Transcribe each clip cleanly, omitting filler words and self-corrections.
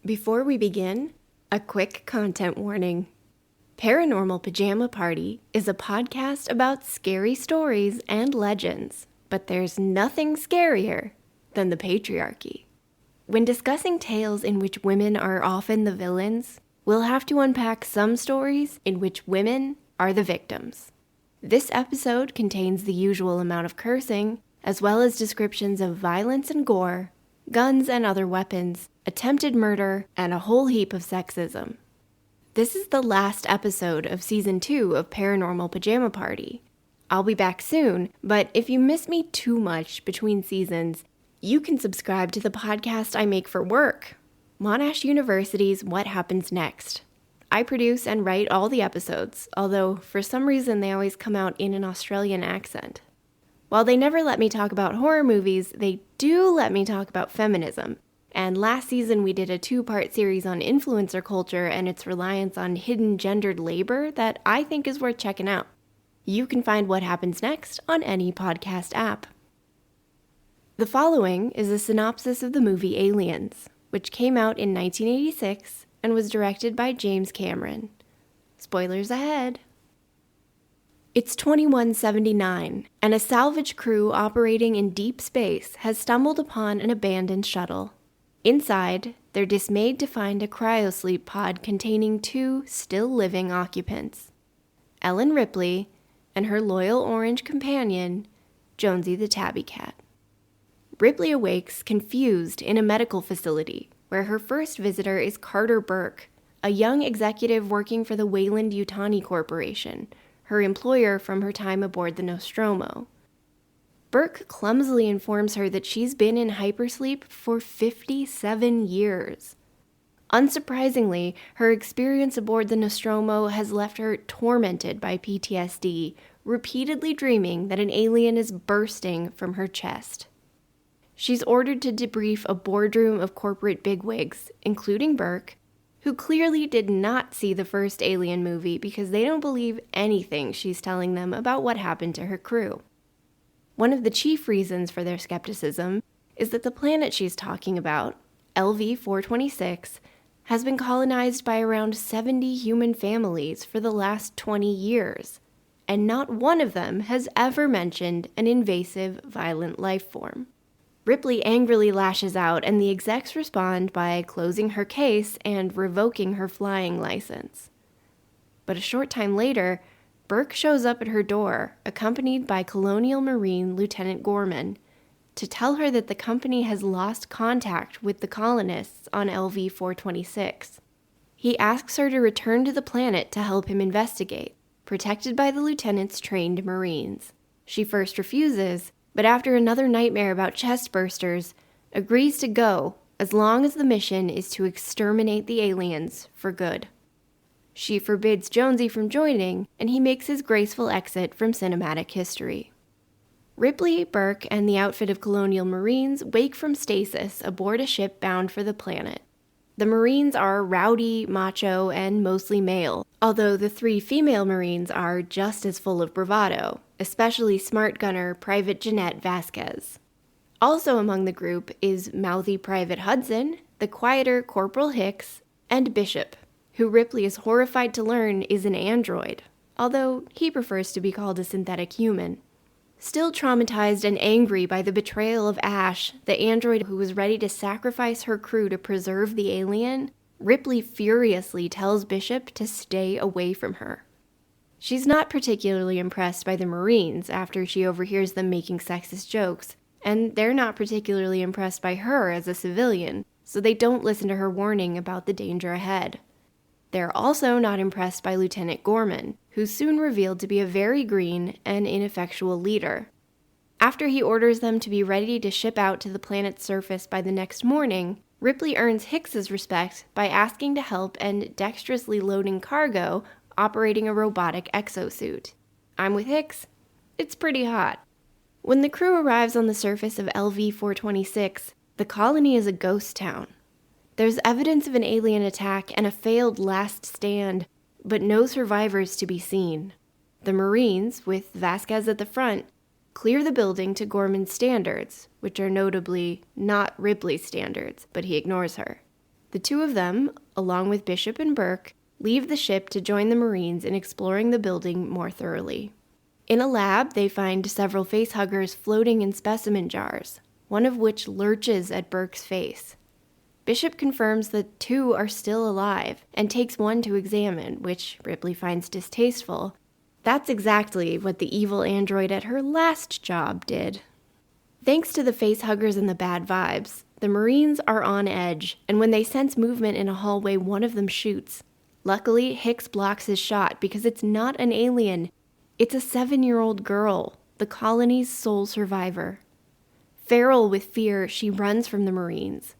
Before we begin, a quick content warning. Paranormal Pajama Party is a podcast about scary stories and legends, but there's nothing scarier than the patriarchy. When discussing tales in which women are often the villains, we'll have to unpack some stories in which women are the victims. This episode contains the usual amount of cursing, as well as descriptions of violence and gore, guns and other weapons, attempted murder, and a whole heap of sexism. This is the last episode of Season 2 of Paranormal Pajama Party. I'll be back soon, but if you miss me too much between seasons, you can subscribe to the podcast I make for work, Monash University's What Happens Next. I produce and write all the episodes, although for some reason they always come out in an Australian accent. While they never let me talk about horror movies, they do let me talk about feminism. And last season we did a 2-part series on influencer culture and its reliance on hidden gendered labor that I think is worth checking out. You can find What Happens Next on any podcast app. The following is a synopsis of the movie Aliens, which came out in 1986 and was directed by James Cameron. Spoilers ahead. It's 2179, and a salvage crew operating in deep space has stumbled upon an abandoned shuttle. Inside, they're dismayed to find a cryosleep pod containing 2 still living occupants, Ellen Ripley and her loyal orange companion, Jonesy the tabby cat. Ripley awakes confused in a medical facility where her first visitor is Carter Burke, a young executive working for the Weyland-Yutani Corporation, her employer from her time aboard the Nostromo. Burke clumsily informs her that she's been in hypersleep for 57 years. Unsurprisingly, her experience aboard the Nostromo has left her tormented by PTSD, repeatedly dreaming that an alien is bursting from her chest. She's ordered to debrief a boardroom of corporate bigwigs, including Burke, who clearly did not see the first Alien movie because they don't believe anything she's telling them about what happened to her crew. One of the chief reasons for their skepticism is that the planet she's talking about, LV-426, has been colonized by around 70 human families for the last 20 years, and not one of them has ever mentioned an invasive, violent life form. Ripley angrily lashes out, and the execs respond by closing her case and revoking her flying license. But a short time later, Burke shows up at her door, accompanied by Colonial Marine Lieutenant Gorman, to tell her that the company has lost contact with the colonists on LV-426. He asks her to return to the planet to help him investigate, protected by the lieutenant's trained Marines. She first refuses, but after another nightmare about chest bursters, agrees to go as long as the mission is to exterminate the aliens for good. She forbids Jonesy from joining, and he makes his graceful exit from cinematic history. Ripley, Burke, and the outfit of Colonial Marines wake from stasis aboard a ship bound for the planet. The Marines are rowdy, macho, and mostly male, although the 3 female Marines are just as full of bravado, especially smart gunner Private Vasquez. Also among the group is mouthy Private Hudson, the quieter Corporal Hicks, and Bishop, who Ripley is horrified to learn is an android, although he prefers to be called a synthetic human. Still traumatized and angry by the betrayal of Ash, the android who was ready to sacrifice her crew to preserve the alien, Ripley furiously tells Bishop to stay away from her. She's not particularly impressed by the Marines after she overhears them making sexist jokes, and they're not particularly impressed by her as a civilian, so they don't listen to her warning about the danger ahead. They're also not impressed by Lieutenant Gorman, who's soon revealed to be a very green and ineffectual leader. After he orders them to be ready to ship out to the planet's surface by the next morning, Ripley earns Hicks's respect by asking to help and dexterously loading cargo operating a robotic exosuit. I'm with Hicks. It's pretty hot. When the crew arrives on the surface of LV-426, the colony is a ghost town. There's evidence of an alien attack and a failed last stand, but no survivors to be seen. The Marines, with Vasquez at the front, clear the building to Gorman's standards, which are notably not Ripley's standards, but he ignores her. The two of them, along with Bishop and Burke, leave the ship to join the Marines in exploring the building more thoroughly. In a lab, they find several facehuggers floating in specimen jars, one of which lurches at Burke's face. Bishop confirms that 2 are still alive and takes one to examine, which Ripley finds distasteful. That's exactly what the evil android at her last job did. Thanks to the facehuggers and the bad vibes, the Marines are on edge, and when they sense movement in a hallway, one of them shoots. Luckily, Hicks blocks his shot because it's not an alien. It's a 7-year-old girl, the colony's sole survivor. Feral with fear, she runs from the Marines.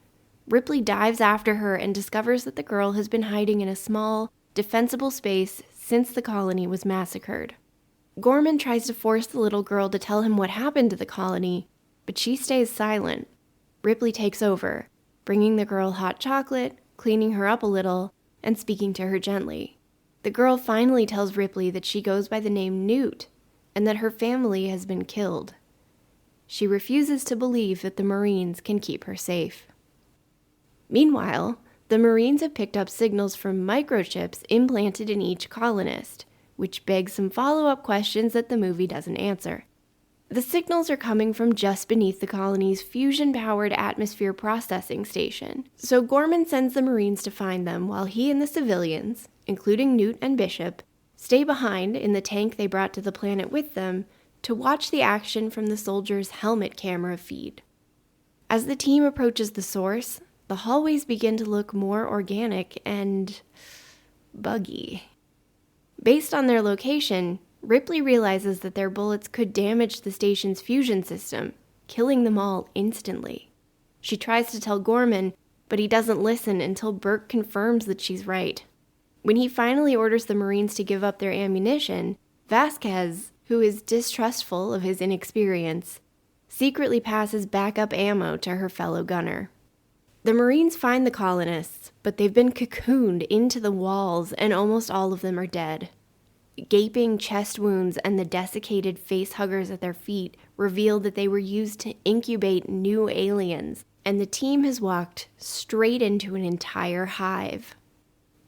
Ripley dives after her and discovers that the girl has been hiding in a small, defensible space since the colony was massacred. Gorman tries to force the little girl to tell him what happened to the colony, but she stays silent. Ripley takes over, bringing the girl hot chocolate, cleaning her up a little, and speaking to her gently. The girl finally tells Ripley that she goes by the name Newt, and that her family has been killed. She refuses to believe that the Marines can keep her safe. Meanwhile, the Marines have picked up signals from microchips implanted in each colonist, which begs some follow-up questions that the movie doesn't answer. The signals are coming from just beneath the colony's fusion-powered atmosphere processing station, so Gorman sends the Marines to find them while he and the civilians, including Newt and Bishop, stay behind in the tank they brought to the planet with them to watch the action from the soldiers' helmet camera feed. As the team approaches the source, the hallways begin to look more organic and buggy. Based on their location, Ripley realizes that their bullets could damage the station's fusion system, killing them all instantly. She tries to tell Gorman, but he doesn't listen until Burke confirms that she's right. When he finally orders the Marines to give up their ammunition, Vasquez, who is distrustful of his inexperience, secretly passes backup ammo to her fellow gunner. The Marines find the colonists, but they've been cocooned into the walls and almost all of them are dead. Gaping chest wounds and the desiccated facehuggers at their feet reveal that they were used to incubate new aliens, and the team has walked straight into an entire hive.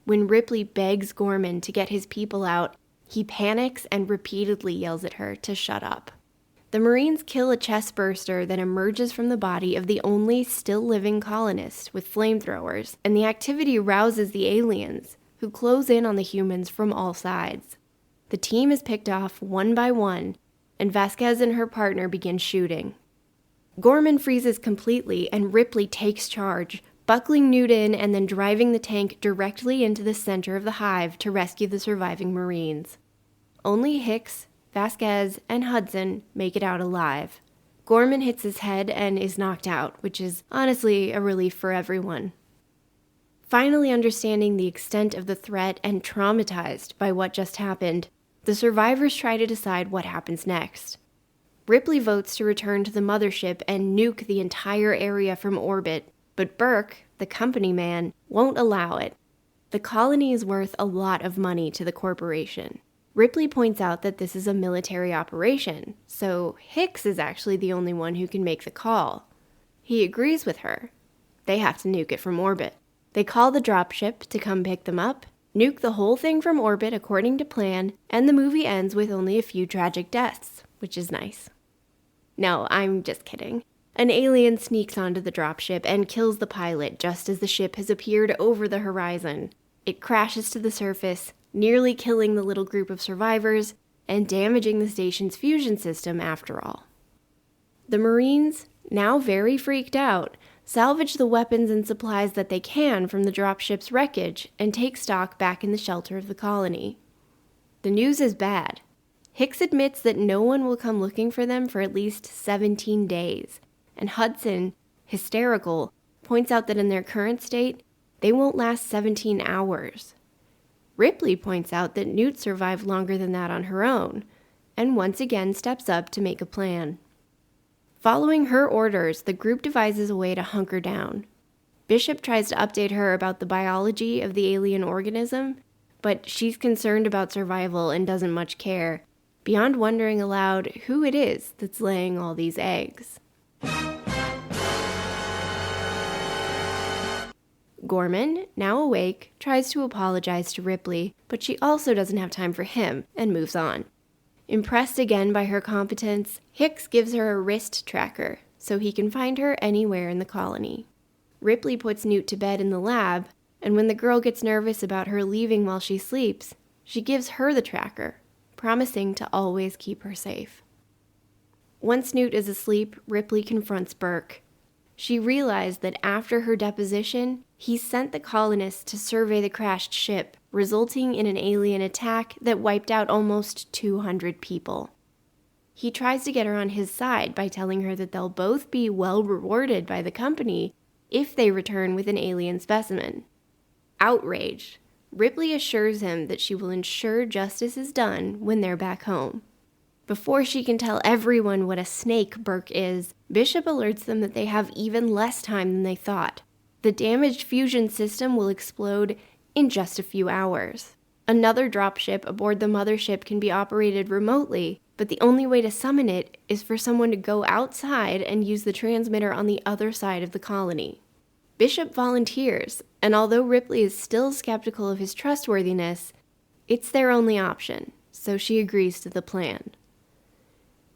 When Ripley begs Gorman to get his people out, he panics and repeatedly yells at her to shut up. The Marines kill a chest burster that emerges from the body of the only still living colonist with flamethrowers, and the activity rouses the aliens, who close in on the humans from all sides. The team is picked off one by one, and Vasquez and her partner begin shooting. Gorman freezes completely, and Ripley takes charge, buckling Newt in and then driving the tank directly into the center of the hive to rescue the surviving Marines. Only Hicks, Vasquez, and Hudson make it out alive. Gorman hits his head and is knocked out, which is honestly a relief for everyone. Finally understanding the extent of the threat and traumatized by what just happened, the survivors try to decide what happens next. Ripley votes to return to the mothership and nuke the entire area from orbit, but Burke, the company man, won't allow it. The colony is worth a lot of money to the corporation. Ripley points out that this is a military operation, so Hicks is actually the only one who can make the call. He agrees with her. They have to nuke it from orbit. They call the dropship to come pick them up, nuke the whole thing from orbit according to plan, and the movie ends with only a few tragic deaths, which is nice. No, I'm just kidding. An alien sneaks onto the dropship and kills the pilot just as the ship has appeared over the horizon. It crashes to the surface, nearly killing the little group of survivors and damaging the station's fusion system after all. The Marines, now very freaked out, salvage the weapons and supplies that they can from the dropship's wreckage and take stock back in the shelter of the colony. The news is bad. Hicks admits that no one will come looking for them for at least 17 days, and Hudson, hysterical, points out that in their current state, they won't last 17 hours. Ripley points out that Newt survived longer than that on her own, and once again steps up to make a plan. Following her orders, the group devises a way to hunker down. Bishop tries to update her about the biology of the alien organism, but she's concerned about survival and doesn't much care, beyond wondering aloud who it is that's laying all these eggs. Gorman, now awake, tries to apologize to Ripley, but she also doesn't have time for him and moves on. Impressed again by her competence, Hicks gives her a wrist tracker so he can find her anywhere in the colony. Ripley puts Newt to bed in the lab, and when the girl gets nervous about her leaving while she sleeps, she gives her the tracker, promising to always keep her safe. Once Newt is asleep, Ripley confronts Burke. She realized that after her deposition, he sent the colonists to survey the crashed ship, resulting in an alien attack that wiped out almost 200 people. He tries to get her on his side by telling her that they'll both be well rewarded by the company if they return with an alien specimen. Outraged, Ripley assures him that she will ensure justice is done when they're back home. Before she can tell everyone what a snake Burke is, Bishop alerts them that they have even less time than they thought. The damaged fusion system will explode in just a few hours. Another dropship aboard the mothership can be operated remotely, but the only way to summon it is for someone to go outside and use the transmitter on the other side of the colony. Bishop volunteers, and although Ripley is still skeptical of his trustworthiness, it's their only option, so she agrees to the plan.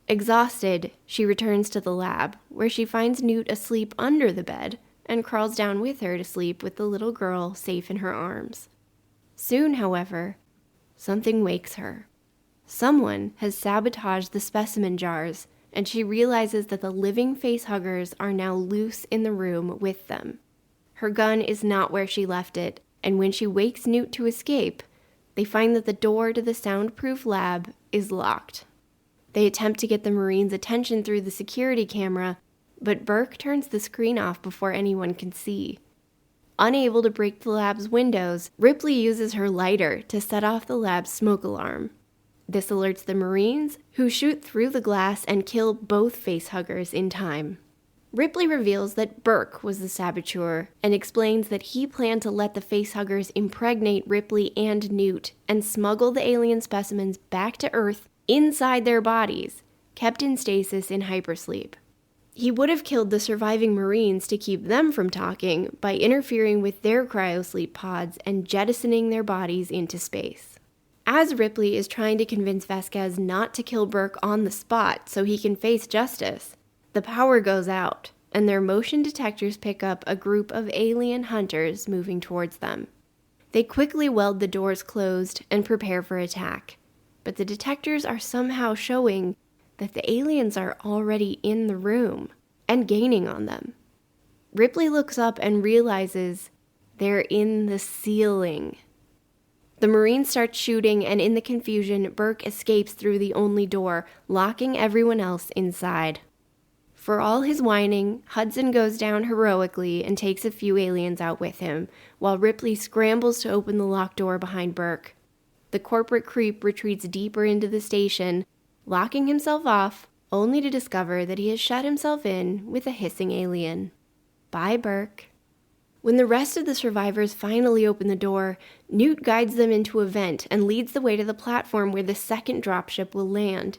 Exhausted, she returns to the lab, where she finds Newt asleep under the bed and crawls down with her to sleep with the little girl safe in her arms. Soon, however, something wakes her. Someone has sabotaged the specimen jars, and she realizes that the living facehuggers are now loose in the room with them. Her gun is not where she left it, and when she wakes Newt to escape, they find that the door to the soundproof lab is locked. They attempt to get the Marines' attention through the security camera, but Burke turns the screen off before anyone can see. Unable to break the lab's windows, Ripley uses her lighter to set off the lab's smoke alarm. This alerts the Marines, who shoot through the glass and kill both facehuggers in time. Ripley reveals that Burke was the saboteur and explains that he planned to let the facehuggers impregnate Ripley and Newt and smuggle the alien specimens back to Earth inside their bodies, kept in stasis in hypersleep. He would have killed the surviving Marines to keep them from talking by interfering with their cryosleep pods and jettisoning their bodies into space. As Ripley is trying to convince Vasquez not to kill Burke on the spot so he can face justice, the power goes out, and their motion detectors pick up a group of alien hunters moving towards them. They quickly weld the doors closed and prepare for attack, but the detectors are somehow showing that the aliens are already in the room and gaining on them. Ripley looks up and realizes they're in the ceiling. The Marines start shooting, and in the confusion, Burke escapes through the only door, locking everyone else inside. For all his whining, Hudson goes down heroically and takes a few aliens out with him, while Ripley scrambles to open the locked door behind Burke. The corporate creep retreats deeper into the station, locking himself off, only to discover that he has shut himself in with a hissing alien. Bye, Burke. When the rest of the survivors finally open the door, Newt guides them into a vent and leads the way to the platform where the second dropship will land.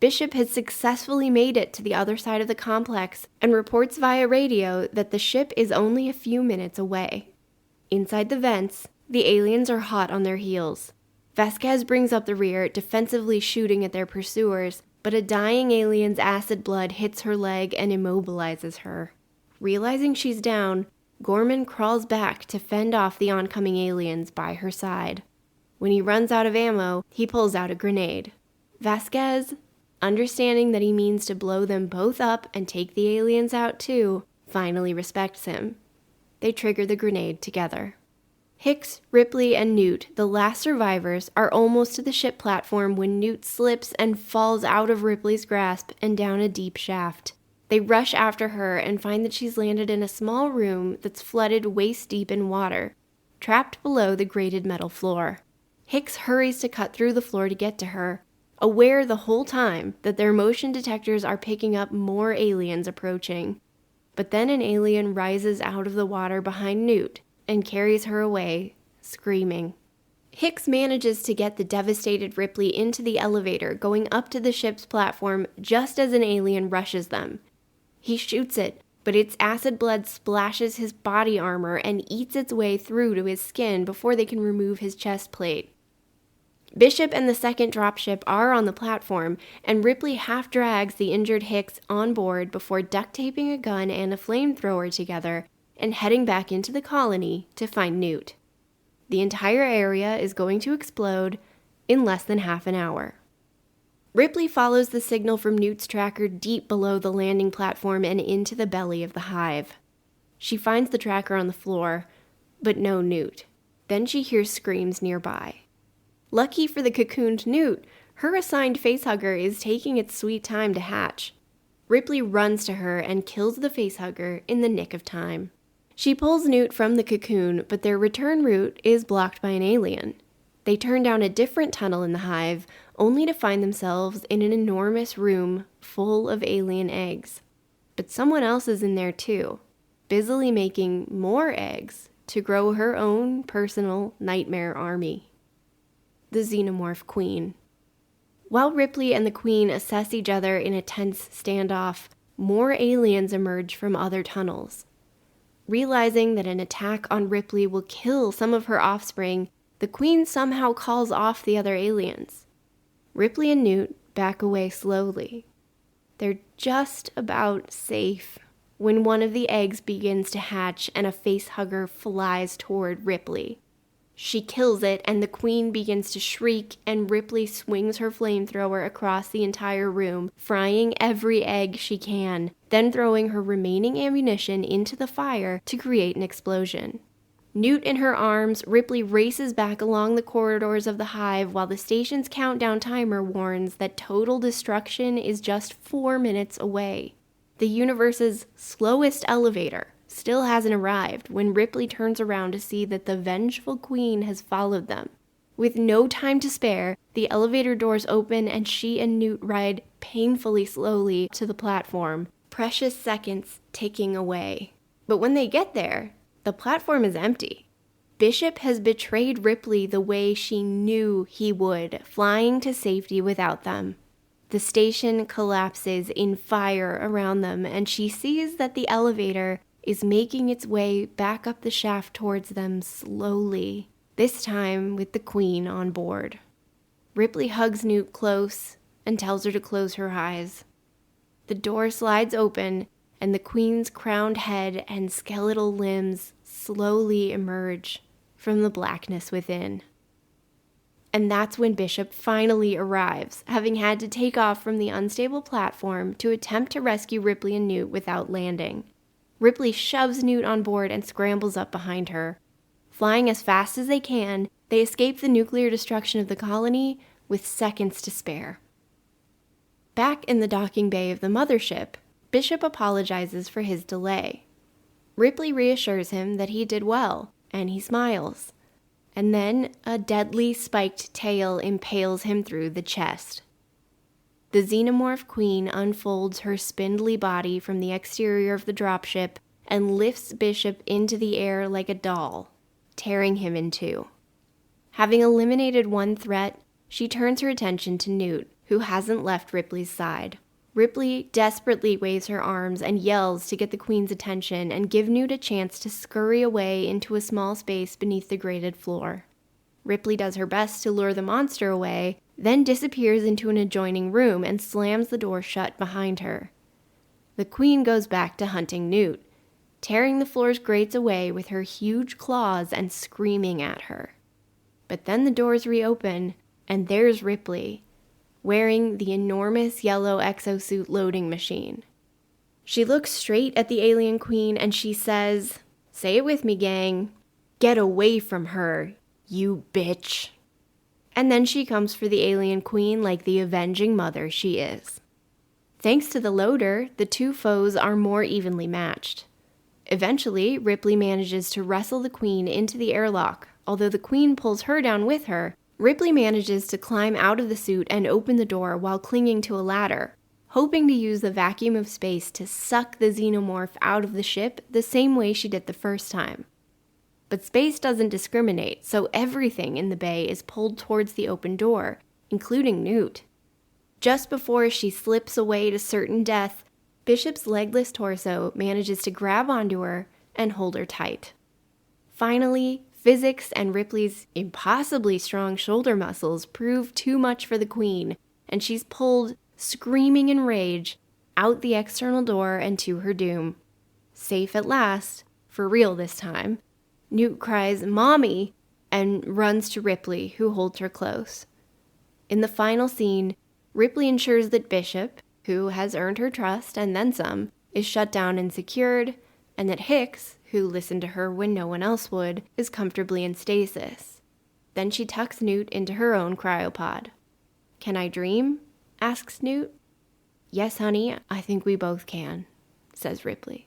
Bishop has successfully made it to the other side of the complex and reports via radio that the ship is only a few minutes away. Inside the vents, the aliens are hot on their heels. Vasquez brings up the rear, defensively shooting at their pursuers, but a dying alien's acid blood hits her leg and immobilizes her. Realizing she's down, Gorman crawls back to fend off the oncoming aliens by her side. When he runs out of ammo, he pulls out a grenade. Vasquez, understanding that he means to blow them both up and take the aliens out too, finally respects him. They trigger the grenade together. Hicks, Ripley, and Newt, the last survivors, are almost to the ship platform when Newt slips and falls out of Ripley's grasp and down a deep shaft. They rush after her and find that she's landed in a small room that's flooded waist-deep in water, trapped below the grated metal floor. Hicks hurries to cut through the floor to get to her, aware the whole time that their motion detectors are picking up more aliens approaching. But then an alien rises out of the water behind Newt and carries her away, screaming. Hicks manages to get the devastated Ripley into the elevator going up to the ship's platform just as an alien rushes them. He shoots it, but its acid blood splashes his body armor and eats its way through to his skin before they can remove his chest plate. Bishop and the second dropship are on the platform, and Ripley half drags the injured Hicks on board before duct taping a gun and a flamethrower together and heading back into the colony to find Newt. The entire area is going to explode in less than half an hour. Ripley follows the signal from Newt's tracker deep below the landing platform and into the belly of the hive. She finds the tracker on the floor, but no Newt. Then she hears screams nearby. Lucky for the cocooned Newt, her assigned facehugger is taking its sweet time to hatch. Ripley runs to her and kills the facehugger in the nick of time. She pulls Newt from the cocoon, but their return route is blocked by an alien. They turn down a different tunnel in the hive, only to find themselves in an enormous room full of alien eggs. But someone else is in there too, busily making more eggs to grow her own personal nightmare army. The Xenomorph Queen. While Ripley and the Queen assess each other in a tense standoff, more aliens emerge from other tunnels. Realizing that an attack on Ripley will kill some of her offspring, the Queen somehow calls off the other aliens. Ripley and Newt back away slowly. They're just about safe when one of the eggs begins to hatch and a facehugger flies toward Ripley. She kills it, and the Queen begins to shriek, and Ripley swings her flamethrower across the entire room, frying every egg she can, then throwing her remaining ammunition into the fire to create an explosion. Newt in her arms, Ripley races back along the corridors of the hive while the station's countdown timer warns that total destruction is just 4 minutes away. The universe's slowest elevator still hasn't arrived when Ripley turns around to see that the vengeful Queen has followed them. With no time to spare, the elevator doors open and she and Newt ride painfully slowly to the platform, precious seconds ticking away. But when they get there, the platform is empty. Bishop has betrayed Ripley the way she knew he would, flying to safety without them. The station collapses in fire around them, and she sees that the elevator is making its way back up the shaft towards them slowly, this time with the Queen on board. Ripley hugs Newt close and tells her to close her eyes. The door slides open, and the Queen's crowned head and skeletal limbs slowly emerge from the blackness within. And that's when Bishop finally arrives, having had to take off from the unstable platform to attempt to rescue Ripley and Newt without landing. Ripley shoves Newt on board and scrambles up behind her. Flying as fast as they can, they escape the nuclear destruction of the colony with seconds to spare. Back in the docking bay of the mothership, Bishop apologizes for his delay. Ripley reassures him that he did well, and he smiles. And then a deadly spiked tail impales him through the chest. The Xenomorph Queen unfolds her spindly body from the exterior of the dropship and lifts Bishop into the air like a doll, tearing him in two. Having eliminated one threat, she turns her attention to Newt, who hasn't left Ripley's side. Ripley desperately waves her arms and yells to get the Queen's attention and give Newt a chance to scurry away into a small space beneath the grated floor. Ripley does her best to lure the monster away, then disappears into an adjoining room and slams the door shut behind her. The Queen goes back to hunting Newt, tearing the floor's grates away with her huge claws and screaming at her. But then the doors reopen, and there's Ripley, wearing the enormous yellow exosuit loading machine. She looks straight at the alien Queen and she says, "Say it with me, gang. Get away from her, you bitch." And then she comes for the alien Queen like the avenging mother she is. Thanks to the loader, the two foes are more evenly matched. Eventually, Ripley manages to wrestle the Queen into the airlock. Although the Queen pulls her down with her, Ripley manages to climb out of the suit and open the door while clinging to a ladder, hoping to use the vacuum of space to suck the xenomorph out of the ship the same way she did the first time. But space doesn't discriminate, so everything in the bay is pulled towards the open door, including Newt. Just before she slips away to certain death, Bishop's legless torso manages to grab onto her and hold her tight. Finally, physics and Ripley's impossibly strong shoulder muscles prove too much for the Queen, and she's pulled, screaming in rage, out the external door and to her doom. Safe at last, for real this time, Newt cries, "Mommy!" and runs to Ripley, who holds her close. In the final scene, Ripley ensures that Bishop, who has earned her trust and then some, is shut down and secured, and that Hicks, who listened to her when no one else would, is comfortably in stasis. Then she tucks Newt into her own cryopod. "Can I dream?" asks Newt. "Yes, honey, I think we both can," says Ripley.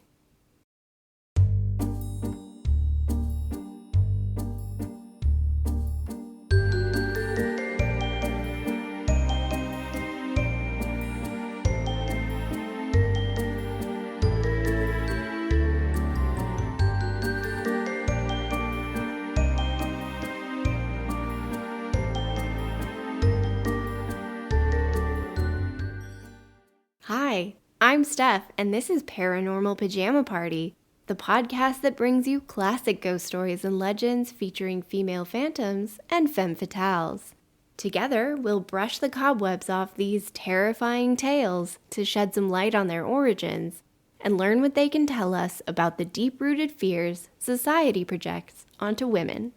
Hi, I'm Steph, and this is Paranormal Pajama Party, the podcast that brings you classic ghost stories and legends featuring female phantoms and femme fatales. Together, we'll brush the cobwebs off these terrifying tales to shed some light on their origins and learn what they can tell us about the deep-rooted fears society projects onto women.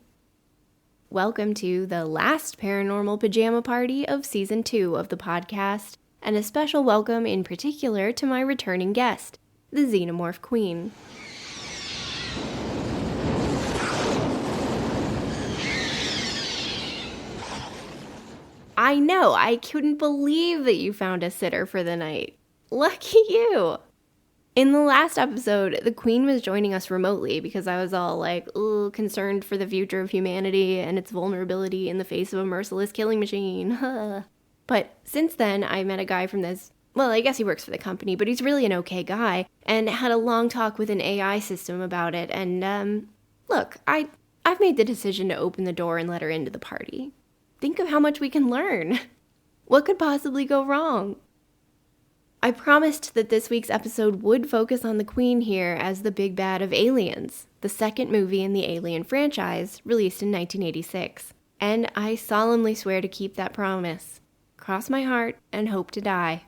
Welcome to the last Paranormal Pajama Party of Season 2 of the podcast, and a special welcome in particular to my returning guest, the Xenomorph Queen. I know, I couldn't believe that you found a sitter for the night. Lucky you! In the last episode, the Queen was joining us remotely because I was all like, ooh, concerned for the future of humanity and its vulnerability in the face of a merciless killing machine. But since then, I met a guy from this, well, I guess he works for the company, but he's really an okay guy, and had a long talk with an AI system about it, and, look, I've made the decision to open the door and let her into the party. Think of how much we can learn. What could possibly go wrong? I promised that this week's episode would focus on the Queen here as the big bad of Aliens, the second movie in the Alien franchise, released in 1986. And I solemnly swear to keep that promise. Cross my heart and hope to die.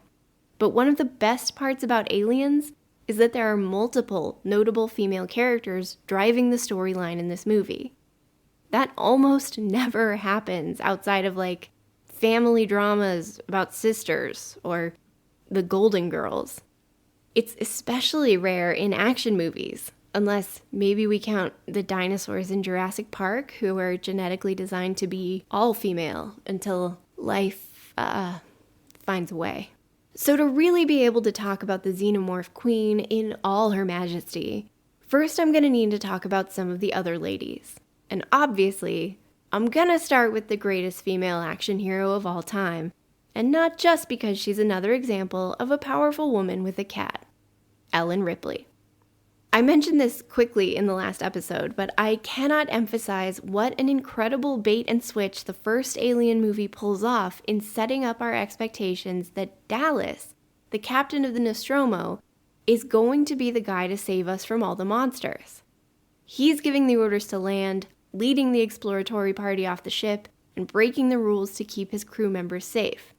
But one of the best parts about Aliens is that there are multiple notable female characters driving the storyline in this movie. That almost never happens outside of, like, family dramas about sisters or the Golden Girls. It's especially rare in action movies, unless maybe we count the dinosaurs in Jurassic Park, who were genetically designed to be all female until life finds a way. So to really be able to talk about the Xenomorph Queen in all her majesty, first I'm going to need to talk about some of the other ladies. And obviously, I'm going to start with the greatest female action hero of all time, and not just because she's another example of a powerful woman with a cat, Ellen Ripley. I mentioned this quickly in the last episode, but I cannot emphasize what an incredible bait and switch the first Alien movie pulls off in setting up our expectations that Dallas, the captain of the Nostromo, is going to be the guy to save us from all the monsters. He's giving the orders to land, leading the exploratory party off the ship, and breaking the rules to keep his crew members safe.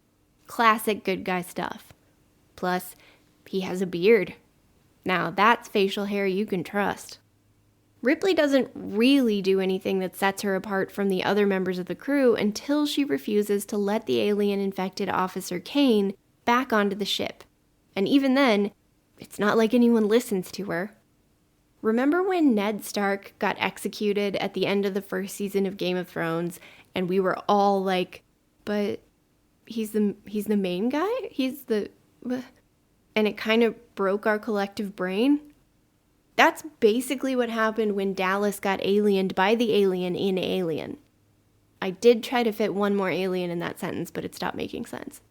Classic good guy stuff. Plus, he has a beard. Now, that's facial hair you can trust. Ripley doesn't really do anything that sets her apart from the other members of the crew until she refuses to let the alien-infected Officer Kane back onto the ship. And even then, it's not like anyone listens to her. Remember when Ned Stark got executed at the end of the first season of Game of Thrones, and we were all like, but he's the main guy? And it kind of broke our collective brain? That's basically what happened when Dallas got aliened by the alien in Alien. I did try to fit one more alien in that sentence, but it stopped making sense.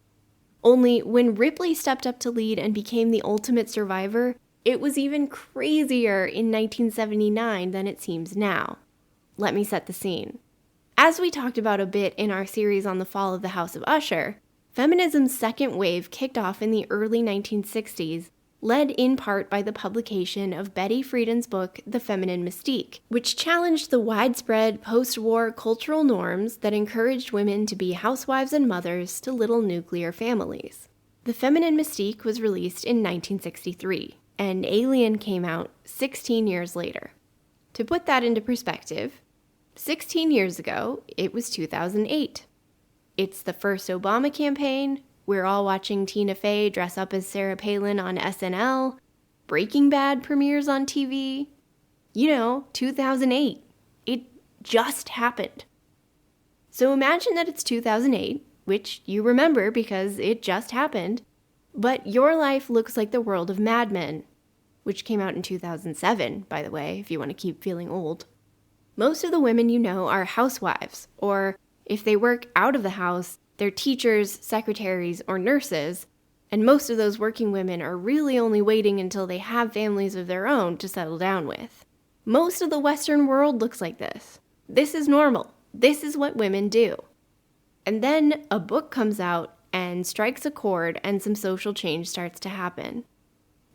Only when Ripley stepped up to lead and became the ultimate survivor, it was even crazier in 1979 than it seems now. Let me set the scene. As we talked about a bit in our series on the fall of the House of Usher, feminism's second wave kicked off in the early 1960s led in part by the publication of Betty Friedan's book, The Feminine Mystique, which challenged the widespread post-war cultural norms that encouraged women to be housewives and mothers to little nuclear families. The Feminine Mystique was released in 1963, and Alien came out 16 years later. To put that into perspective, 16 years ago, it was 2008. It's the first Obama campaign. We're all watching Tina Fey dress up as Sarah Palin on SNL. Breaking Bad premieres on TV. 2008. It just happened. So imagine that it's 2008, which you remember because it just happened, but your life looks like the world of Mad Men, which came out in 2007, by the way, if you want to keep feeling old. Most of the women you know are housewives, or if they work out of the house, they're teachers, secretaries, or nurses, and most of those working women are really only waiting until they have families of their own to settle down with. Most of the Western world looks like this. This is normal. This is what women do. And then a book comes out and strikes a chord and some social change starts to happen.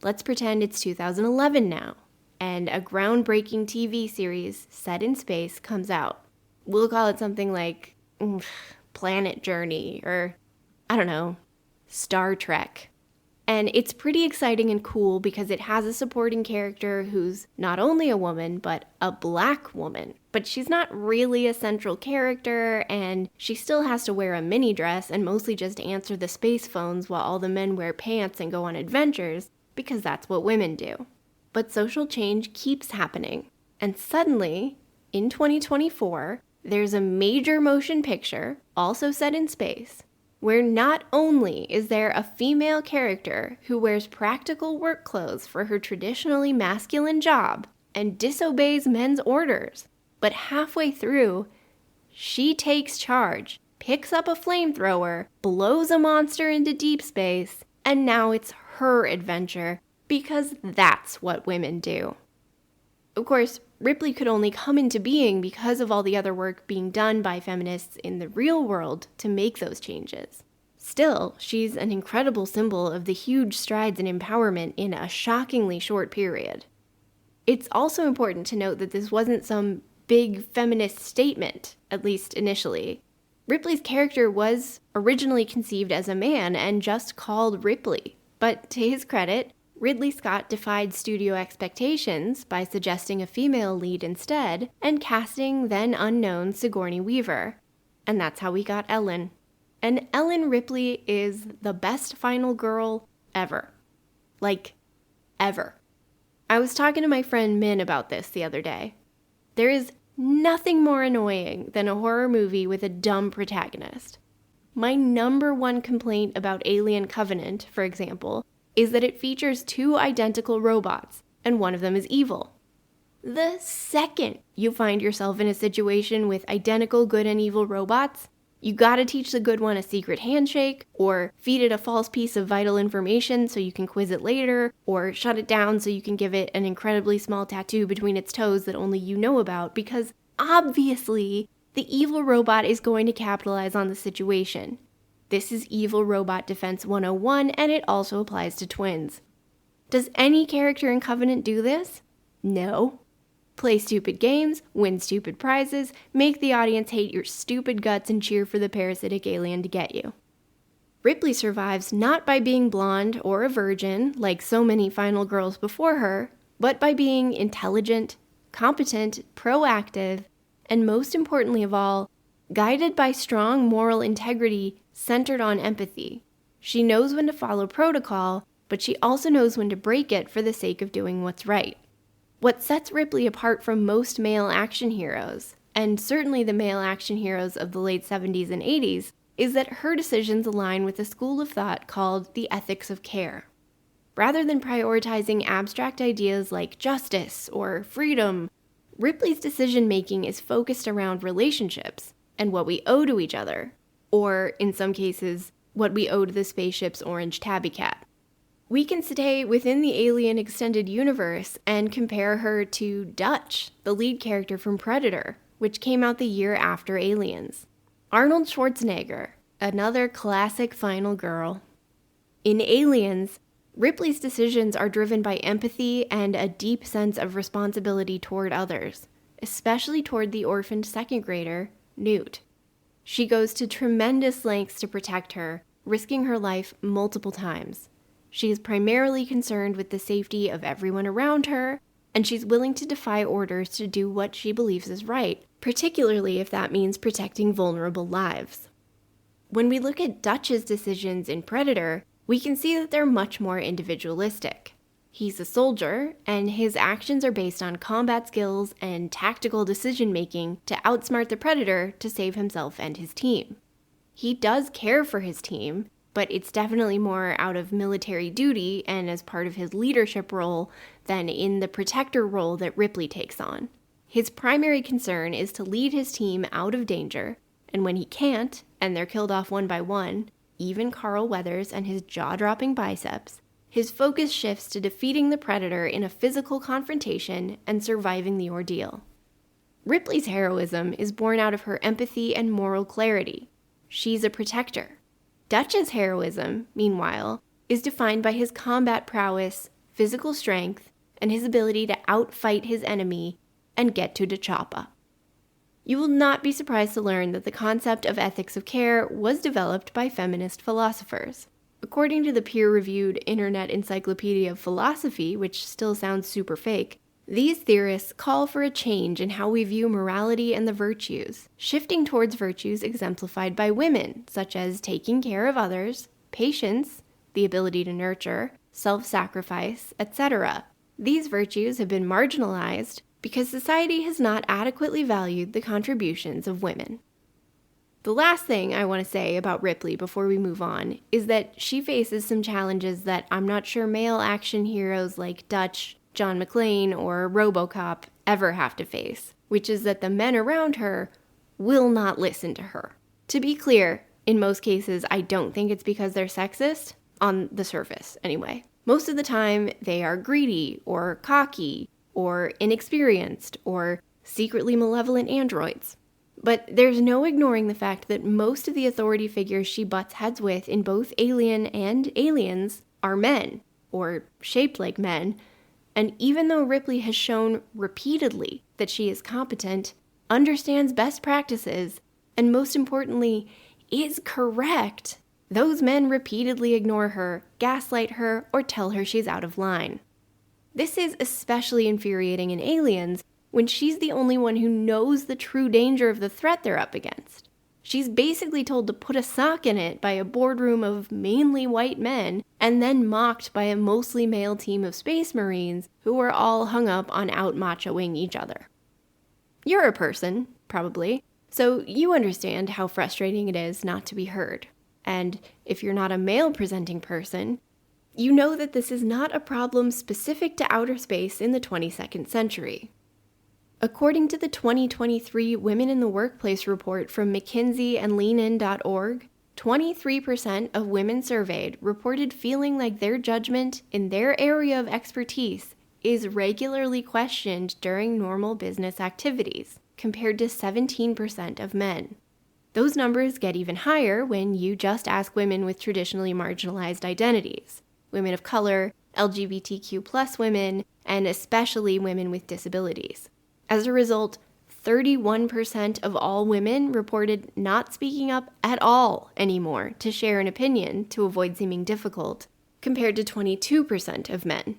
Let's pretend it's 2011 now, and a groundbreaking TV series set in space comes out. We'll call it something like Planet Journey, or, I don't know, Star Trek. And it's pretty exciting and cool because it has a supporting character who's not only a woman, but a black woman. But she's not really a central character, and she still has to wear a mini dress and mostly just answer the space phones while all the men wear pants and go on adventures, because that's what women do. But social change keeps happening. And suddenly, in 2024, there's a major motion picture, also set in space, where not only is there a female character who wears practical work clothes for her traditionally masculine job and disobeys men's orders, but halfway through, she takes charge, picks up a flamethrower, blows a monster into deep space, and now it's her adventure, because that's what women do. Of course, Ripley could only come into being because of all the other work being done by feminists in the real world to make those changes. Still, she's an incredible symbol of the huge strides in empowerment in a shockingly short period. It's also important to note that this wasn't some big feminist statement, at least initially. Ripley's character was originally conceived as a man and just called Ripley, but to his credit, Ridley Scott defied studio expectations by suggesting a female lead instead and casting then unknown Sigourney Weaver. And that's how we got Ellen. And Ellen Ripley is the best final girl ever. Like, ever. I was talking to my friend Min about this the other day. There is nothing more annoying than a horror movie with a dumb protagonist. My number one complaint about Alien Covenant, for example, is that it features two identical robots, and one of them is evil. The second you find yourself in a situation with identical good and evil robots, you gotta teach the good one a secret handshake, or feed it a false piece of vital information so you can quiz it later, or shut it down so you can give it an incredibly small tattoo between its toes that only you know about, because obviously the evil robot is going to capitalize on the situation. This is Evil Robot Defense 101, and it also applies to twins. Does any character in Covenant do this? No. Play stupid games, win stupid prizes, make the audience hate your stupid guts and cheer for the parasitic alien to get you. Ripley survives not by being blonde or a virgin, like so many final girls before her, but by being intelligent, competent, proactive, and most importantly of all, guided by strong moral integrity centered on empathy. She knows when to follow protocol, but she also knows when to break it for the sake of doing what's right. What sets Ripley apart from most male action heroes, and certainly the male action heroes of the late 70s and 80s, is that her decisions align with a school of thought called the ethics of care. Rather than prioritizing abstract ideas like justice or freedom, Ripley's decision-making is focused around relationships and what we owe to each other, or, in some cases, what we owe to the spaceship's orange tabby cat. We can stay within the Alien extended universe and compare her to Dutch, the lead character from Predator, which came out the year after Aliens. Arnold Schwarzenegger, another classic final girl. In Aliens, Ripley's decisions are driven by empathy and a deep sense of responsibility toward others, especially toward the orphaned second grader, Newt. She goes to tremendous lengths to protect her, risking her life multiple times. She is primarily concerned with the safety of everyone around her, and she's willing to defy orders to do what she believes is right, particularly if that means protecting vulnerable lives. When we look at Dutch's decisions in Predator, we can see that they're much more individualistic. He's a soldier, and his actions are based on combat skills and tactical decision-making to outsmart the Predator to save himself and his team. He does care for his team, but it's definitely more out of military duty and as part of his leadership role than in the protector role that Ripley takes on. His primary concern is to lead his team out of danger, and when he can't, and they're killed off one by one, even Carl Weathers and his jaw-dropping biceps, his focus shifts to defeating the Predator in a physical confrontation and surviving the ordeal. Ripley's heroism is born out of her empathy and moral clarity. She's a protector. Dutch's heroism, meanwhile, is defined by his combat prowess, physical strength, and his ability to outfight his enemy and get to T'Challa. You will not be surprised to learn that the concept of ethics of care was developed by feminist philosophers. According to the peer-reviewed Internet Encyclopedia of Philosophy, which still sounds super fake, these theorists call for a change in how we view morality and the virtues, shifting towards virtues exemplified by women, such as taking care of others, patience, the ability to nurture, self-sacrifice, etc. These virtues have been marginalized because society has not adequately valued the contributions of women. The last thing I want to say about Ripley before we move on is that she faces some challenges that I'm not sure male action heroes like Dutch, John McClane, or RoboCop ever have to face, which is that the men around her will not listen to her. To be clear, in most cases, I don't think it's because they're sexist, on the surface anyway. Most of the time, they are greedy, or cocky, or inexperienced, or secretly malevolent androids. But there's no ignoring the fact that most of the authority figures she butts heads with in both Alien and Aliens are men, or shaped like men, and even though Ripley has shown repeatedly that she is competent, understands best practices, and most importantly, is correct, those men repeatedly ignore her, gaslight her, or tell her she's out of line. This is especially infuriating in Aliens, when she's the only one who knows the true danger of the threat they're up against. She's basically told to put a sock in it by a boardroom of mainly white men, and then mocked by a mostly male team of space marines who are all hung up on out-machoing each other. You're a person, probably, so you understand how frustrating it is not to be heard. And if you're not a male-presenting person, you know that this is not a problem specific to outer space in the 22nd century. According to the 2023 Women in the Workplace report from McKinsey and leanin.org, 23% of women surveyed reported feeling like their judgment in their area of expertise is regularly questioned during normal business activities, compared to 17% of men. Those numbers get even higher when you just ask women with traditionally marginalized identities, women of color, LGBTQ+ women, and especially women with disabilities. As a result, 31% of all women reported not speaking up at all anymore to share an opinion to avoid seeming difficult, compared to 22% of men.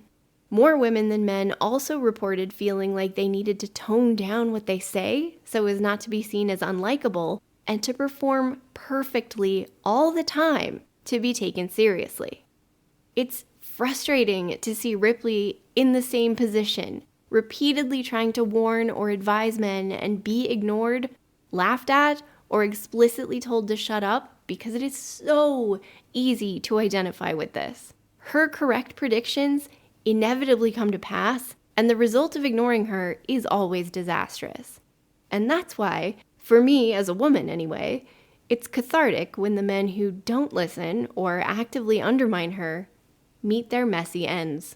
More women than men also reported feeling like they needed to tone down what they say so as not to be seen as unlikable and to perform perfectly all the time to be taken seriously. It's frustrating to see Ripley in the same position, repeatedly trying to warn or advise men and be ignored, laughed at, or explicitly told to shut up because it is so easy to identify with this. Her correct predictions inevitably come to pass, and the result of ignoring her is always disastrous. And that's why, for me as a woman anyway, it's cathartic when the men who don't listen or actively undermine her meet their messy ends.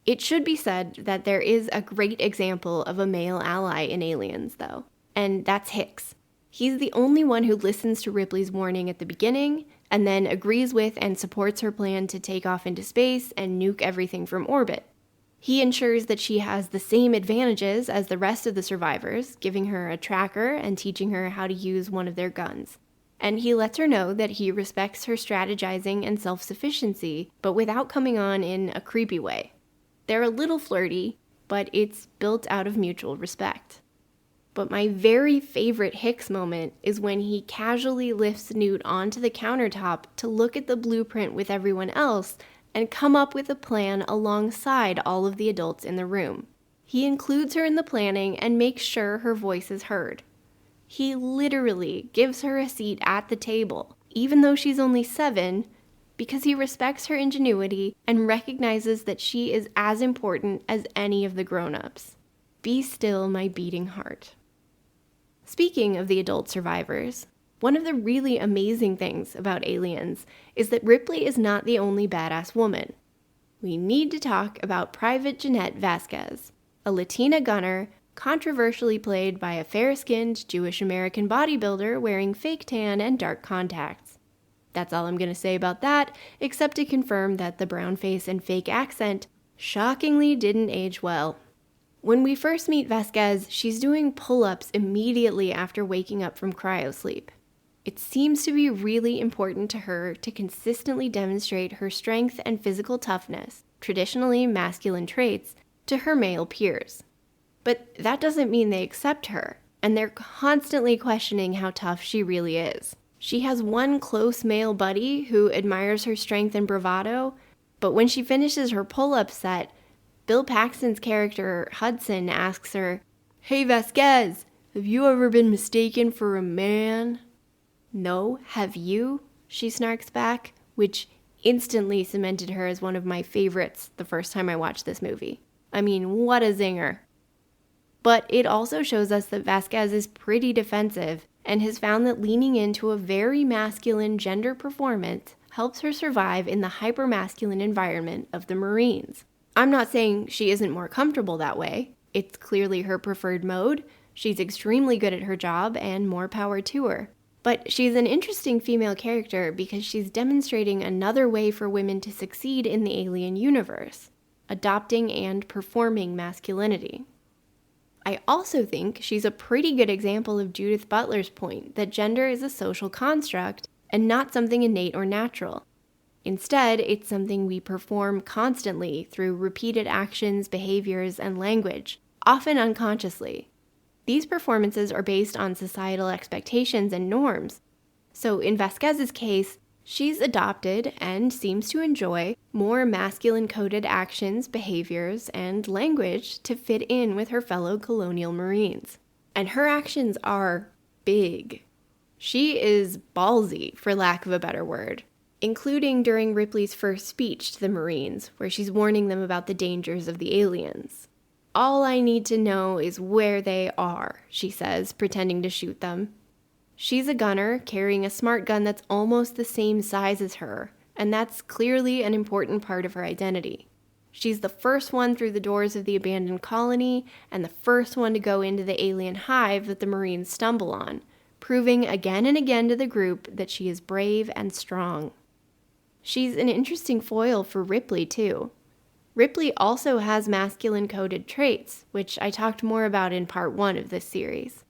It should be said that there is a great example of a male ally in Aliens, though, and that's Hicks. He's the only one who listens to Ripley's warning at the beginning and then agrees with and supports her plan to take off into space and nuke everything from orbit. He ensures that she has the same advantages as the rest of the survivors, giving her a tracker and teaching her how to use one of their guns. And he lets her know that he respects her strategizing and self-sufficiency, but without coming on in a creepy way. They're a little flirty, but it's built out of mutual respect. But my very favorite Hicks moment is when he casually lifts Newt onto the countertop to look at the blueprint with everyone else and come up with a plan alongside all of the adults in the room. He includes her in the planning and makes sure her voice is heard. He literally gives her a seat at the table, even though she's only 7, because he respects her ingenuity and recognizes that she is as important as any of the grown-ups. Be still, my beating heart. Speaking of the adult survivors, one of the really amazing things about Aliens is that Ripley is not the only badass woman. We need to talk about Private Vasquez, a Latina gunner controversially played by a fair-skinned Jewish-American bodybuilder wearing fake tan and dark contacts. That's all I'm going to say about that, except to confirm that the brown face and fake accent shockingly didn't age well. When we first meet Vasquez, she's doing pull-ups immediately after waking up from cryosleep. It seems to be really important to her to consistently demonstrate her strength and physical toughness, traditionally masculine traits, to her male peers. But that doesn't mean they accept her, and they're constantly questioning how tough she really is. She has one close male buddy who admires her strength and bravado, but when she finishes her pull-up set, Bill Paxton's character, Hudson, asks her, "Hey Vasquez, have you ever been mistaken for a man?" "No, have you?" she snarks back, which instantly cemented her as one of my favorites the first time I watched this movie. I mean, what a zinger. But it also shows us that Vasquez is pretty defensive and has found that leaning into a very masculine gender performance helps her survive in the hyper-masculine environment of the Marines. I'm not saying she isn't more comfortable that way. It's clearly her preferred mode. She's extremely good at her job, and more power to her. But she's an interesting female character because she's demonstrating another way for women to succeed in the alien universe, adopting and performing masculinity. I also think she's a pretty good example of Judith Butler's point that gender is a social construct and not something innate or natural. Instead, it's something we perform constantly through repeated actions, behaviors, and language, often unconsciously. These performances are based on societal expectations and norms. So in Vasquez's case, she's adopted and seems to enjoy more masculine-coded actions, behaviors, and language to fit in with her fellow colonial Marines. And her actions are big. She is ballsy, for lack of a better word, including during Ripley's first speech to the Marines, where she's warning them about the dangers of the aliens. "All I need to know is where they are," she says, pretending to shoot them. She's a gunner, carrying a smart gun that's almost the same size as her, and that's clearly an important part of her identity. She's the first one through the doors of the abandoned colony, and the first one to go into the alien hive that the Marines stumble on, proving again and again to the group that she is brave and strong. She's an interesting foil for Ripley, too. Ripley also has masculine-coded traits, which I talked more about in part 1 of this series.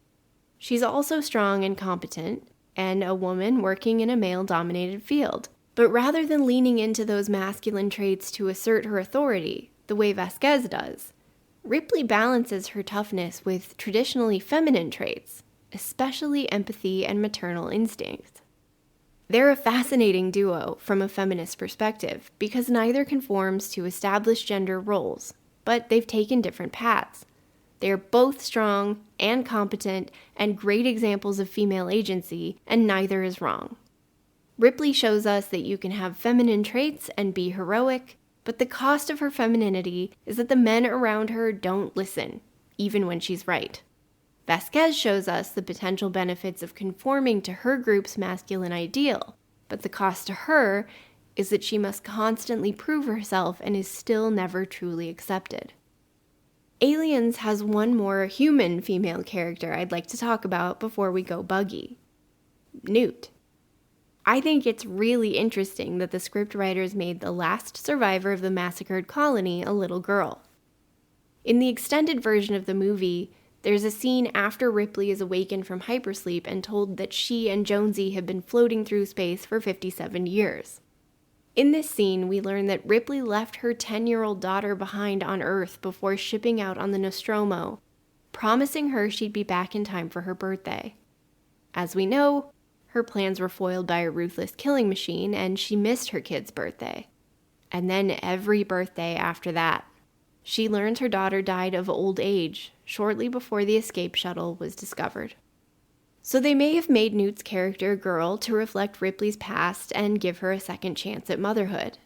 She's also strong and competent, and a woman working in a male-dominated field. But rather than leaning into those masculine traits to assert her authority, the way Vasquez does, Ripley balances her toughness with traditionally feminine traits, especially empathy and maternal instincts. They're a fascinating duo from a feminist perspective because neither conforms to established gender roles, but they've taken different paths. They're both strong and competent and great examples of female agency, and neither is wrong. Ripley shows us that you can have feminine traits and be heroic, but the cost of her femininity is that the men around her don't listen, even when she's right. Vasquez shows us the potential benefits of conforming to her group's masculine ideal, but the cost to her is that she must constantly prove herself and is still never truly accepted. Aliens has one more human female character I'd like to talk about before we go buggy. Newt. I think it's really interesting that the scriptwriters made the last survivor of the massacred colony a little girl. In the extended version of the movie, there's a scene after Ripley is awakened from hypersleep and told that she and Jonesy have been floating through space for 57 years. In this scene, we learn that Ripley left her 10-year-old daughter behind on Earth before shipping out on the Nostromo, promising her she'd be back in time for her birthday. As we know, her plans were foiled by a ruthless killing machine, and she missed her kid's birthday. And then every birthday after that. She learns her daughter died of old age, shortly before the escape shuttle was discovered. So they may have made Newt's character a girl to reflect Ripley's past and give her a second chance at motherhood.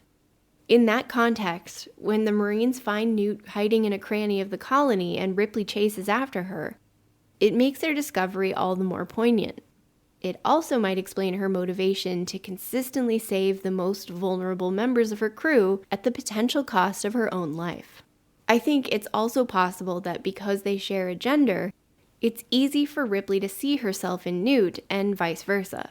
In that context, when the Marines find Newt hiding in a cranny of the colony and Ripley chases after her, it makes their discovery all the more poignant. It also might explain her motivation to consistently save the most vulnerable members of her crew at the potential cost of her own life. I think it's also possible that because they share a gender, it's easy for Ripley to see herself in Newt and vice versa.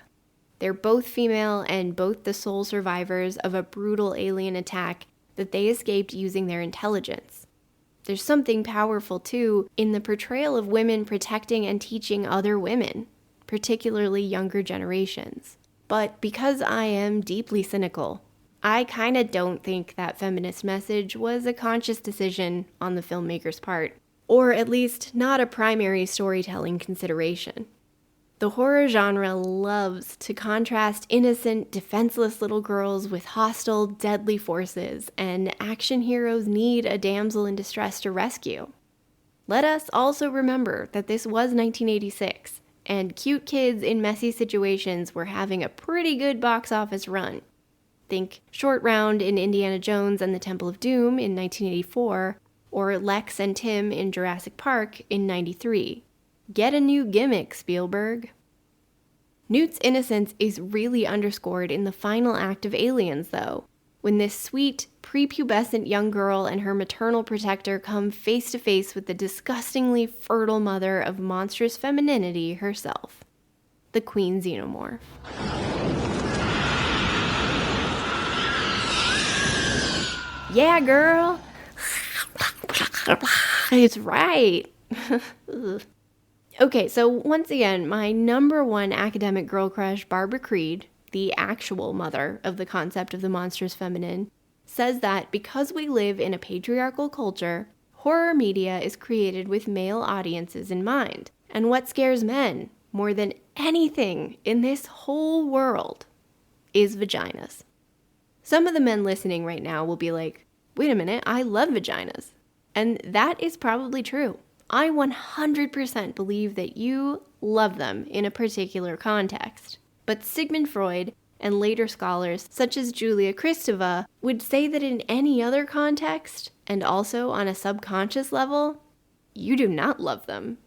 They're both female and both the sole survivors of a brutal alien attack that they escaped using their intelligence. There's something powerful, too, in the portrayal of women protecting and teaching other women, particularly younger generations. But because I am deeply cynical, I kinda don't think that feminist message was a conscious decision on the filmmaker's part. Or at least not a primary storytelling consideration. The horror genre loves to contrast innocent, defenseless little girls with hostile, deadly forces, and action heroes need a damsel in distress to rescue. Let us also remember that this was 1986, and cute kids in messy situations were having a pretty good box office run. Think Short Round in Indiana Jones and the Temple of Doom in 1984, or Lex and Tim in Jurassic Park in '93. Get a new gimmick, Spielberg. Newt's innocence is really underscored in the final act of Aliens, though, when this sweet, prepubescent young girl and her maternal protector come face to face with the disgustingly fertile mother of monstrous femininity herself, the Queen Xenomorph. Yeah, girl! It's right. Okay, so once again, my number one academic girl crush, Barbara Creed, the actual mother of the concept of the monstrous feminine, says that because we live in a patriarchal culture, horror media is created with male audiences in mind. And what scares men more than anything in this whole world is vaginas. Some of the men listening right now will be like, wait a minute, I love vaginas. And that is probably true. I 100% believe that you love them in a particular context. But Sigmund Freud and later scholars such as Julia Kristeva would say that in any other context, and also on a subconscious level, you do not love them.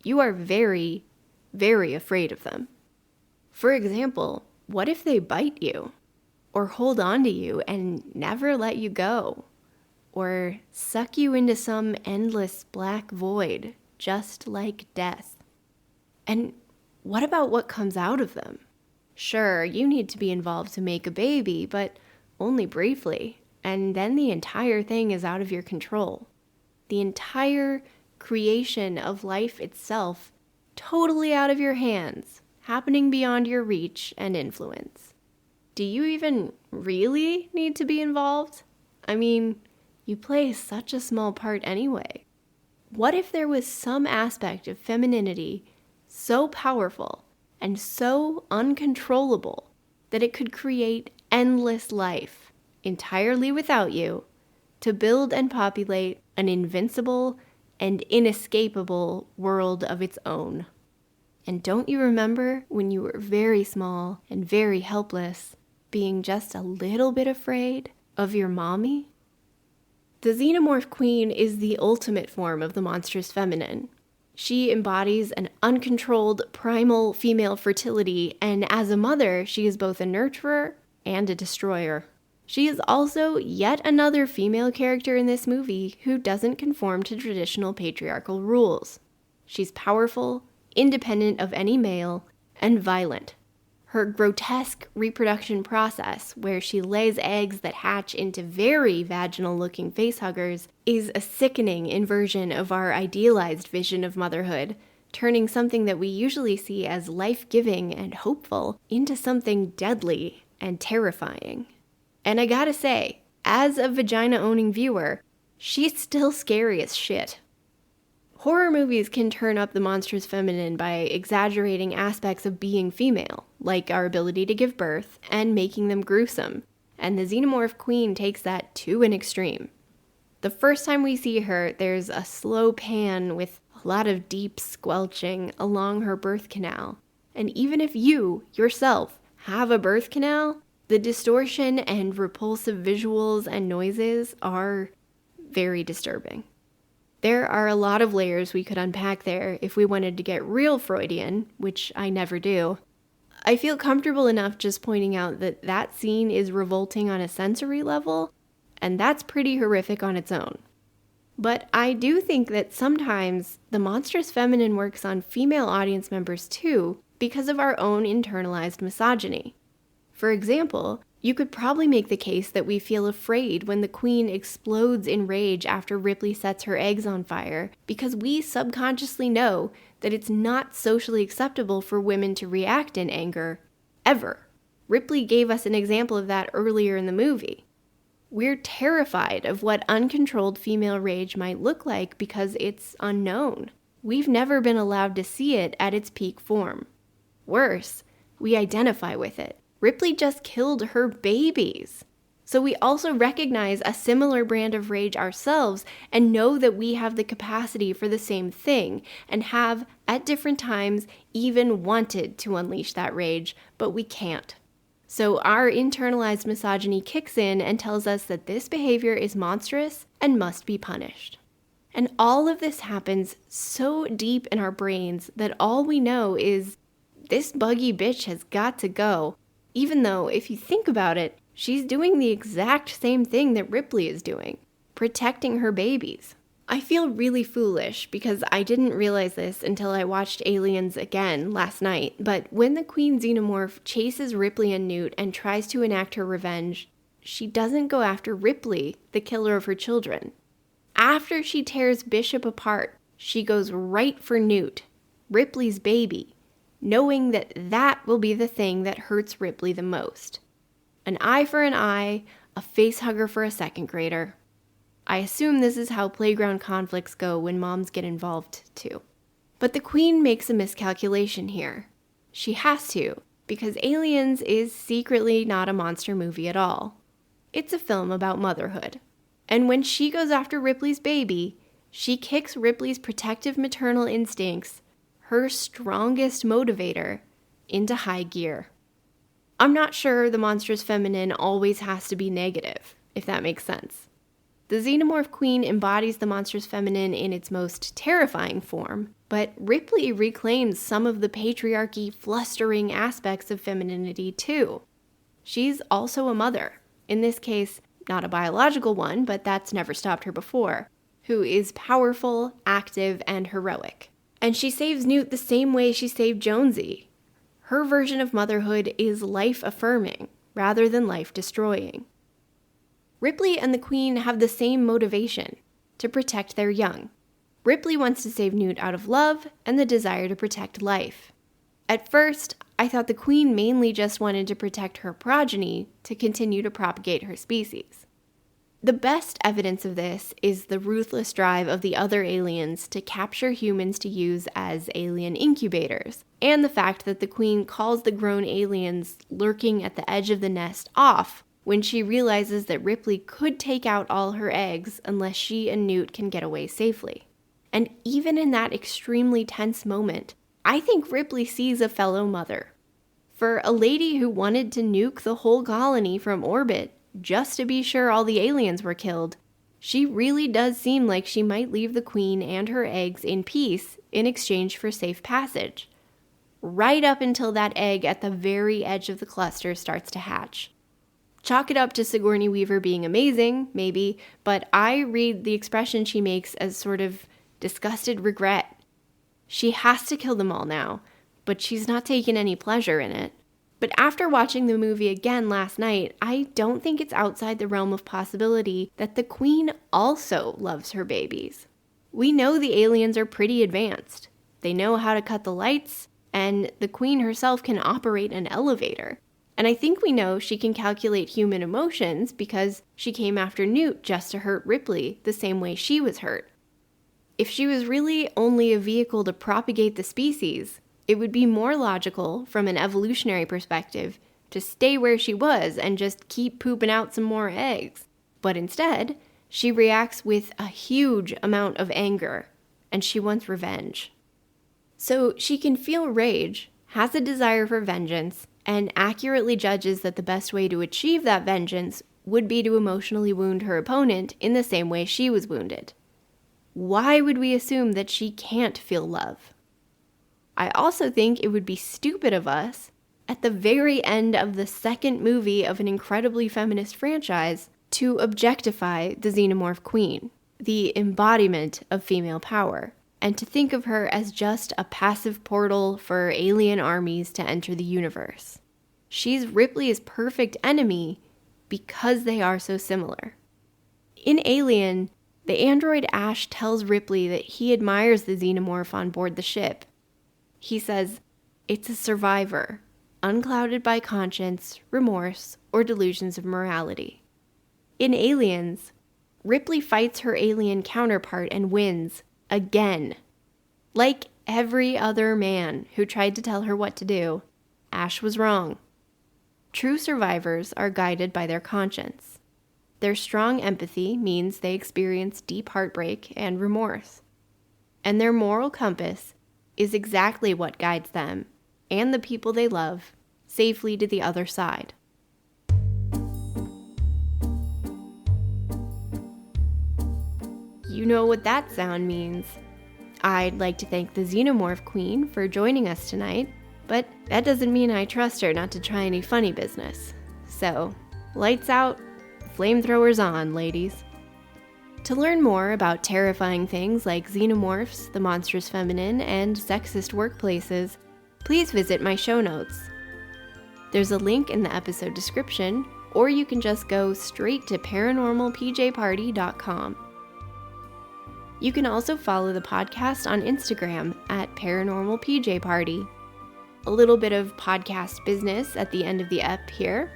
You are very, very afraid of them. For example, what if they bite you? Or hold on to you and never let you go? Or suck you into some endless black void, just like death? And what about what comes out of them? Sure, you need to be involved to make a baby, but only briefly, and then the entire thing is out of your control. The entire creation of life itself, totally out of your hands, happening beyond your reach and influence. Do you even really need to be involved? I mean, you play such a small part anyway. What if there was some aspect of femininity so powerful and so uncontrollable that it could create endless life, entirely without you, to build and populate an invincible and inescapable world of its own? And don't you remember when you were very small and very helpless, being just a little bit afraid of your mommy? The Xenomorph Queen is the ultimate form of the monstrous feminine. She embodies an uncontrolled, primal female fertility, and as a mother, she is both a nurturer and a destroyer. She is also yet another female character in this movie who doesn't conform to traditional patriarchal rules. She's powerful, independent of any male, and violent. Her grotesque reproduction process, where she lays eggs that hatch into very vaginal-looking facehuggers, is a sickening inversion of our idealized vision of motherhood, turning something that we usually see as life-giving and hopeful into something deadly and terrifying. And I gotta say, as a vagina-owning viewer, she's still scary as shit. Horror movies can turn up the monstrous feminine by exaggerating aspects of being female, like our ability to give birth, and making them gruesome, and the Xenomorph Queen takes that to an extreme. The first time we see her, there's a slow pan with a lot of deep squelching along her birth canal, and even if you, yourself, have a birth canal, the distortion and repulsive visuals and noises are very disturbing. There are a lot of layers we could unpack there if we wanted to get real Freudian, which I never do. I feel comfortable enough just pointing out that that scene is revolting on a sensory level, and that's pretty horrific on its own. But I do think that sometimes the monstrous feminine works on female audience members too because of our own internalized misogyny. For example, you could probably make the case that we feel afraid when the queen explodes in rage after Ripley sets her eggs on fire because we subconsciously know that it's not socially acceptable for women to react in anger, ever. Ripley gave us an example of that earlier in the movie. We're terrified of what uncontrolled female rage might look like because it's unknown. We've never been allowed to see it at its peak form. Worse, we identify with it. Ripley just killed her babies. So we also recognize a similar brand of rage ourselves and know that we have the capacity for the same thing and have, at different times, even wanted to unleash that rage, but we can't. So our internalized misogyny kicks in and tells us that this behavior is monstrous and must be punished. And all of this happens so deep in our brains that all we know is, this buggy bitch has got to go. Even though, if you think about it, she's doing the exact same thing that Ripley is doing, protecting her babies. I feel really foolish because I didn't realize this until I watched Aliens again last night, but when the Queen Xenomorph chases Ripley and Newt and tries to enact her revenge, she doesn't go after Ripley, the killer of her children. After she tears Bishop apart, she goes right for Newt, Ripley's baby, knowing that that will be the thing that hurts Ripley the most. An eye for an eye, a facehugger for a second grader. I assume this is how playground conflicts go when moms get involved too. But the Queen makes a miscalculation here. She has to, because Aliens is secretly not a monster movie at all. It's a film about motherhood. And when she goes after Ripley's baby, she kicks Ripley's protective maternal instincts, her strongest motivator, into high gear. I'm not sure the monstrous feminine always has to be negative, if that makes sense. The Xenomorph Queen embodies the monstrous feminine in its most terrifying form, but Ripley reclaims some of the patriarchy flustering aspects of femininity too. She's also a mother, in this case, not a biological one, but that's never stopped her before, who is powerful, active, and heroic. And she saves Newt the same way she saved Jonesy. Her version of motherhood is life-affirming rather than life-destroying. Ripley and the Queen have the same motivation, to protect their young. Ripley wants to save Newt out of love and the desire to protect life. At first, I thought the Queen mainly just wanted to protect her progeny to continue to propagate her species. The best evidence of this is the ruthless drive of the other aliens to capture humans to use as alien incubators, and the fact that the Queen calls the grown aliens lurking at the edge of the nest off when she realizes that Ripley could take out all her eggs unless she and Newt can get away safely. And even in that extremely tense moment, I think Ripley sees a fellow mother. For a lady who wanted to nuke the whole colony from orbit just to be sure all the aliens were killed, she really does seem like she might leave the Queen and her eggs in peace in exchange for safe passage, right up until that egg at the very edge of the cluster starts to hatch. Chalk it up to Sigourney Weaver being amazing, maybe, but I read the expression she makes as sort of disgusted regret. She has to kill them all now, but she's not taking any pleasure in it. But after watching the movie again last night, I don't think it's outside the realm of possibility that the Queen also loves her babies. We know the aliens are pretty advanced. They know how to cut the lights, and the Queen herself can operate an elevator. And I think we know she can calculate human emotions because she came after Newt just to hurt Ripley the same way she was hurt. If she was really only a vehicle to propagate the species, it would be more logical from an evolutionary perspective to stay where she was and just keep pooping out some more eggs. But instead, she reacts with a huge amount of anger, and she wants revenge. So she can feel rage, has a desire for vengeance, and accurately judges that the best way to achieve that vengeance would be to emotionally wound her opponent in the same way she was wounded. Why would we assume that she can't feel love? I also think it would be stupid of us, at the very end of the second movie of an incredibly feminist franchise, to objectify the Xenomorph Queen, the embodiment of female power, and to think of her as just a passive portal for alien armies to enter the universe. She's Ripley's perfect enemy because they are so similar. In Alien, the android Ash tells Ripley that he admires the xenomorph on board the ship. He says, "It's a survivor, unclouded by conscience, remorse, or delusions of morality." In Aliens, Ripley fights her alien counterpart and wins, again. Like every other man who tried to tell her what to do, Ash was wrong. True survivors are guided by their conscience. Their strong empathy means they experience deep heartbreak and remorse. And their moral compass is exactly what guides them, and the people they love, safely to the other side. You know what that sound means. I'd like to thank the Xenomorph Queen for joining us tonight, but that doesn't mean I trust her not to try any funny business. So, lights out, flamethrowers on, ladies. To learn more about terrifying things like xenomorphs, the monstrous-feminine, and sexist workplaces, please visit my show notes. There's a link in the episode description, or you can just go straight to paranormalpjparty.com. You can also follow the podcast on Instagram at paranormalpjparty. A little bit of podcast business at the end of the ep here.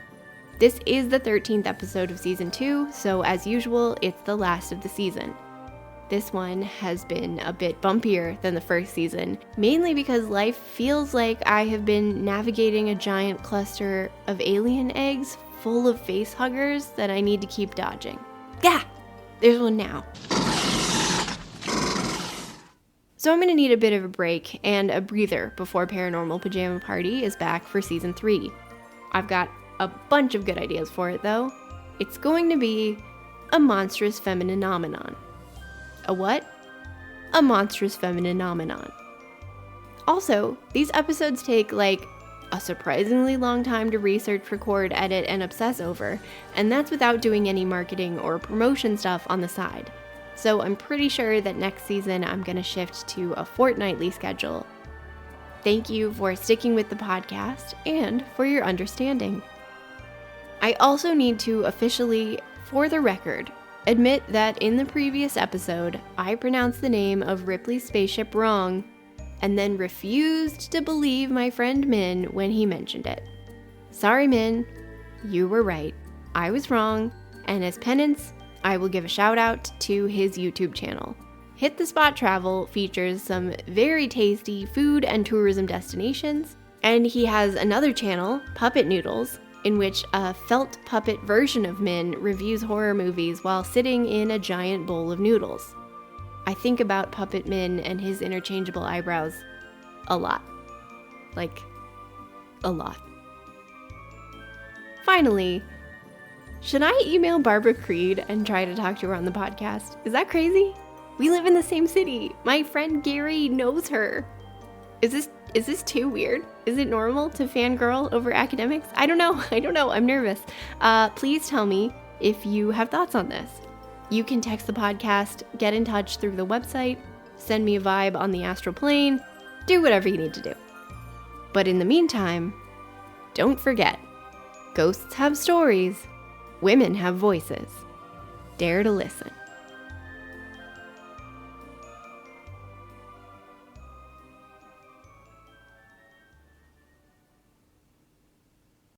This is the 13th episode of Season 2, so as usual, it's the last of the season. This one has been a bit bumpier than the first season, mainly because life feels like I have been navigating a giant cluster of alien eggs full of face huggers that I need to keep dodging. Gah! There's one now. So I'm going to need a bit of a break and a breather before Paranormal Pajama Party is back for Season 3. I've got a bunch of good ideas for it, though. It's going to be a monstrous femininomenon. A what? A monstrous femininomenon. Also, these episodes take, like, a surprisingly long time to research, record, edit, and obsess over, and that's without doing any marketing or promotion stuff on the side. So I'm pretty sure that next season I'm going to shift to a fortnightly schedule. Thank you for sticking with the podcast and for your understanding. I also need to officially, for the record, admit that in the previous episode, I pronounced the name of Ripley's spaceship wrong, and then refused to believe my friend Min when he mentioned it. Sorry, Min, you were right. I was wrong, and as penance, I will give a shout out to his YouTube channel. Hit the Spot Travel features some very tasty food and tourism destinations, and he has another channel, Puppet Noodles, in which a felt puppet version of Min reviews horror movies while sitting in a giant bowl of noodles. I think about Puppet Min and his interchangeable eyebrows a lot. Like, a lot. Finally, should I email Barbara Creed and try to talk to her on the podcast? Is that crazy? We live in the same city. My friend Gary knows her. Is Is this too weird? Is it normal to fangirl over academics? I don't know. I'm nervous. Please tell me if you have thoughts on this. You can text the podcast, get in touch through the website, send me a vibe on the astral plane, do whatever you need to do. But in the meantime, don't forget, ghosts have stories, women have voices. Dare to listen.